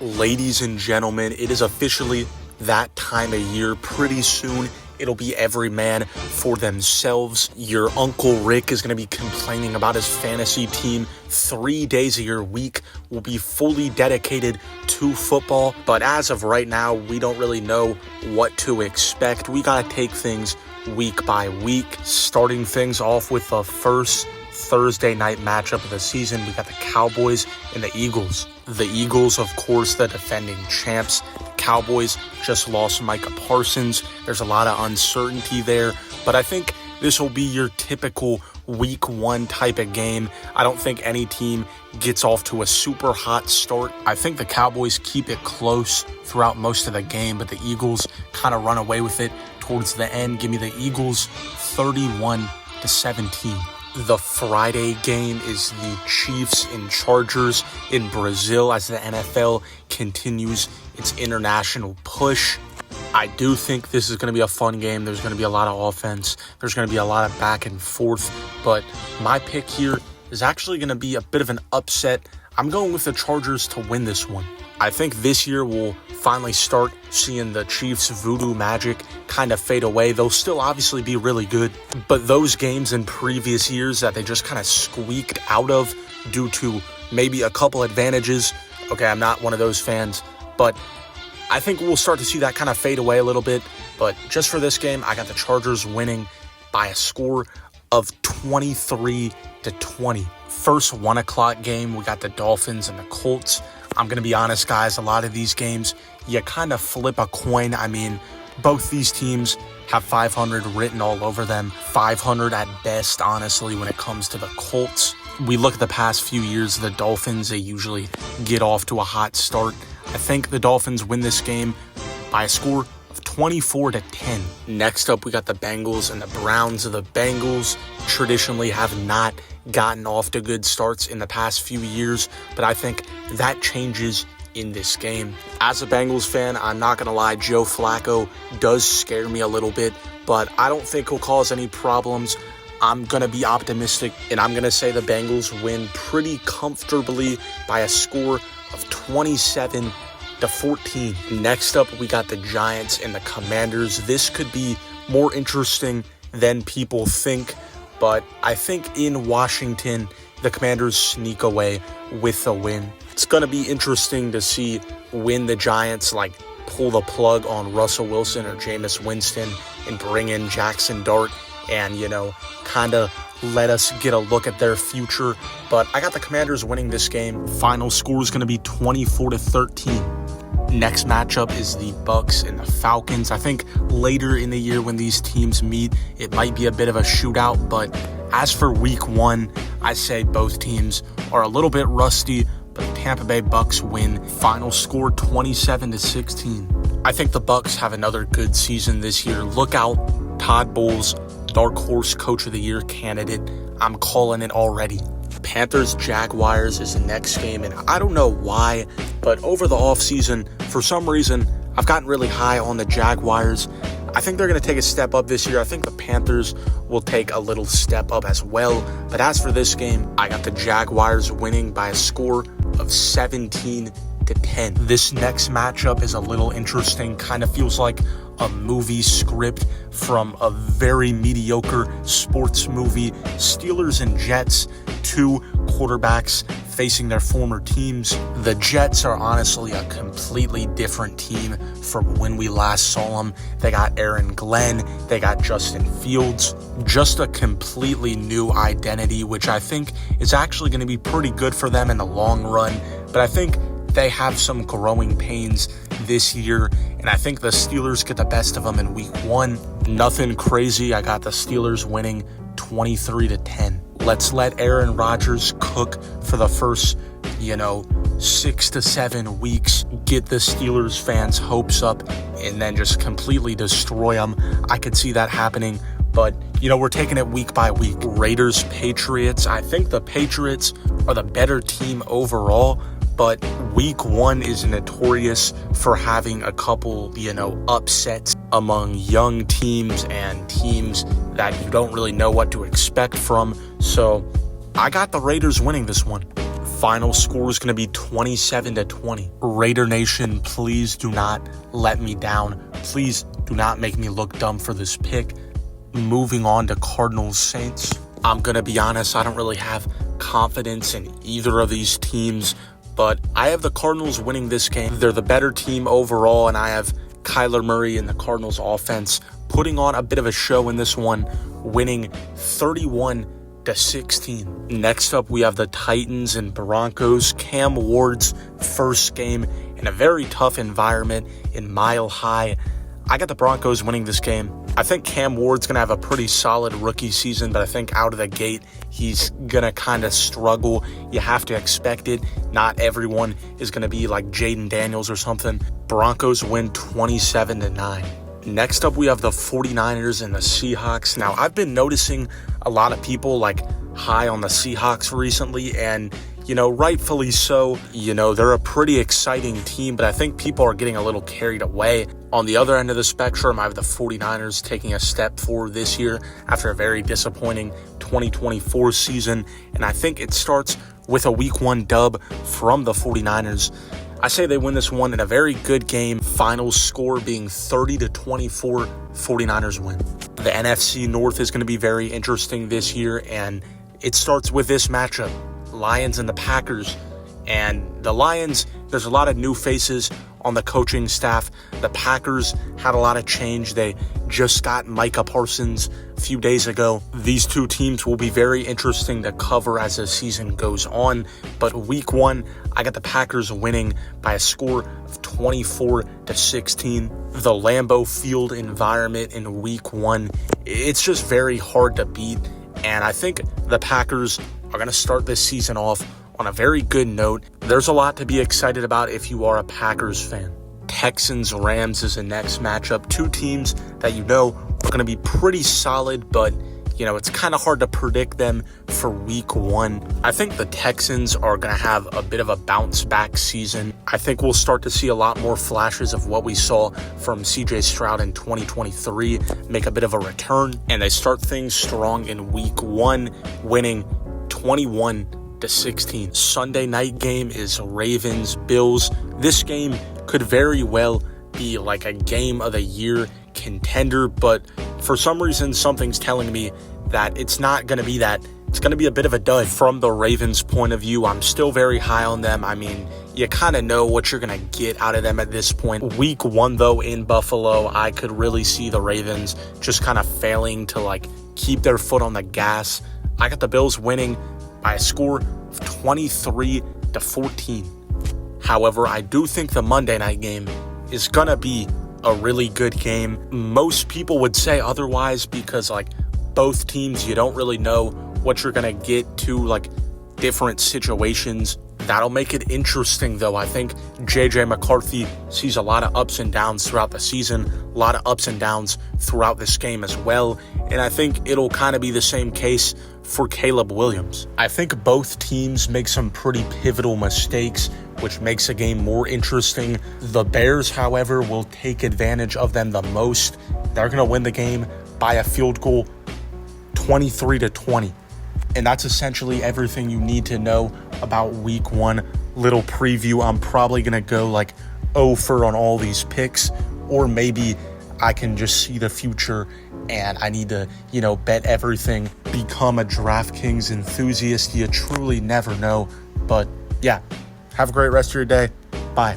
Ladies and gentlemen, it is officially that time of year. Pretty soon, it'll be every man for themselves. Your Uncle Rick is going to be complaining about his fantasy team. 3 days of your week will be fully dedicated to football. But as of right now, we don't really know what to expect. We got to take things week by week. Starting things off with the first Thursday night matchup of the season, we got the Cowboys and the Eagles. The Eagles, of course, the defending champs. The Cowboys just lost Micah Parsons. There's a lot of uncertainty there, but I think this will be your typical week one type of game. I don't think any team gets off to a super hot start. I think the Cowboys keep it close throughout most of the game, but the Eagles kind of run away with it towards the end. Give me the Eagles 31-17. The Friday game is the Chiefs and Chargers in Brazil as the NFL continues its international push. I do think this is going to be a fun game. There's going to be a lot of offense. There's going to be a lot of back and forth. But my pick here is actually going to be a bit of an upset. I'm going with the Chargers to win this one. I think this year we'll finally start seeing the Chiefs' voodoo magic kind of fade away. They'll still obviously be really good, but those games in previous years that they just kind of squeaked out of due to maybe a couple advantages. Okay, I'm not one of those fans, but I think we'll start to see that kind of fade away a little bit. But just for this game, I got the Chargers winning by a score of 23-20. First 1 o'clock game, we got the Dolphins and the Colts. I'm going to be honest, guys, a lot of these games, you kind of flip a coin. I mean, both these teams have 500 written all over them. 500 at best, honestly, when it comes to the Colts. We look at the past few years, the Dolphins, they usually get off to a hot start. I think the Dolphins win this game by a score of 24-10. Next up, we got the Bengals and the Browns. The Bengals traditionally have not gotten off to good starts in the past few years, but I think that changes in this game. As a Bengals fan, I'm not going to lie, Joe Flacco does scare me a little bit, but I don't think he'll cause any problems. I'm going to be optimistic, and I'm going to say the Bengals win pretty comfortably by a score of 27-14. Next up, we got the Giants and the Commanders. This could be more interesting than people think, but I think in Washington, the Commanders sneak away with a win. It's going to be interesting to see when the Giants pull the plug on Russell Wilson or Jameis Winston and bring in Jackson Dart and, kind of let us get a look at their future. But I got the Commanders winning this game. Final score is going to be 24-13. Next matchup is the Bucs and the Falcons. I think later in the year when these teams meet, it might be a bit of a shootout. But as for week one, I say both teams are a little bit rusty, but the Tampa Bay Bucs win. Final score 27-16. I think the Bucs have another good season this year. Look out, Todd Bowles, Dark Horse Coach of the Year candidate. I'm calling it already. Panthers-Jaguars is the next game, and I don't know why, but over the offseason, for some reason, I've gotten really high on the Jaguars. I think they're going to take a step up this year. I think the Panthers will take a little step up as well. But as for this game, I got the Jaguars winning by a score of 17-10. This next matchup is a little interesting. Kind of feels like a movie script from a very mediocre sports movie. Steelers and Jets, two quarterbacks facing their former teams. The Jets are honestly a completely different team from when we last saw them. They got Aaron Glenn, they got Justin Fields, just a completely new identity, which I think is actually going to be pretty good for them in the long run. But I think they have some growing pains this year, and I think the Steelers get the best of them in week one. Nothing crazy. I got the Steelers winning 23-10. Let's let Aaron Rodgers cook for the first, 6 to 7 weeks, get the Steelers fans' hopes up, and then just completely destroy them. I could see that happening, but, we're taking it week by week. Raiders, Patriots. I think the Patriots are the better team overall, but week one is notorious for having a couple, upsets among young teams and teams that you don't really know what to expect from. So I got the Raiders winning this one. Final score is going to be 27-20. Raider Nation, please do not let me down. Please do not make me look dumb for this pick. Moving on to Cardinals Saints. I'm going to be honest, I don't really have confidence in either of these teams, but I have the Cardinals winning this game. They're the better team overall, and I have Kyler Murray and the Cardinals offense putting on a bit of a show in this one, winning 31-16. Next up, we have the Titans and Broncos. Cam Ward's first game in a very tough environment in Mile High. I got the Broncos winning this game. I think Cam Ward's going to have a pretty solid rookie season, but I think out of the gate, he's going to kind of struggle. You have to expect it. Not everyone is going to be like Jaden Daniels or something. Broncos win 27-9. Next up, we have the 49ers and the Seahawks. Now, I've been noticing a lot of people like high on the Seahawks recently, and rightfully so. They're a pretty exciting team, but I think people are getting a little carried away. On the other end of the spectrum, I have the 49ers taking a step forward this year after a very disappointing 2024 season, and I think it starts with a Week 1 dub from the 49ers. I say they win this one in a very good game, final score being 30-24, 49ers win. The NFC North is going to be very interesting this year, and it starts with this matchup. Lions and the Packers. And the Lions, there's a lot of new faces on the coaching staff. The Packers had a lot of change. They just got Micah Parsons a few days ago. These two teams will be very interesting to cover as the season goes on. But Week 1, I got the Packers winning by a score of 24-16. The Lambeau Field environment in Week 1, it's just very hard to beat. And I think the Packers are going to start this season off on a very good note. There's a lot to be excited about if you are a Packers fan. Texans-Rams is the next matchup. Two teams that are going to be pretty solid, but it's kind of hard to predict them for Week 1. I think the Texans are going to have a bit of a bounce-back season. I think we'll start to see a lot more flashes of what we saw from C.J. Stroud in 2023 make a bit of a return, and they start things strong in Week 1, winning 21-16. Sunday night game is Ravens-Bills. This game could very well be like a game of the year contender, but for some reason, something's telling me that it's not going to be that. It's going to be a bit of a dud. From the Ravens' point of view, I'm still very high on them. I mean, you kind of know what you're going to get out of them at this point. Week 1, though, in Buffalo, I could really see the Ravens just kind of failing to keep their foot on the gas. I got the Bills winning by a score of 23-14. However, I do think the Monday night game is going to be a really good game. Most people would say otherwise because both teams, you don't really know what you're going to get to different situations. That'll make it interesting, though. I think J.J. McCarthy sees a lot of ups and downs throughout the season, a lot of ups and downs throughout this game as well, and I think it'll kind of be the same case for Caleb Williams. I think both teams make some pretty pivotal mistakes, which makes the game more interesting. The Bears, however, will take advantage of them the most. They're going to win the game by a field goal, 23-20. And that's essentially everything you need to know about Week 1. Little preview. I'm probably going to go 0 on all these picks, or maybe I can just see the future and I need to, bet everything, become a DraftKings enthusiast. You truly never know. But yeah, have a great rest of your day. Bye.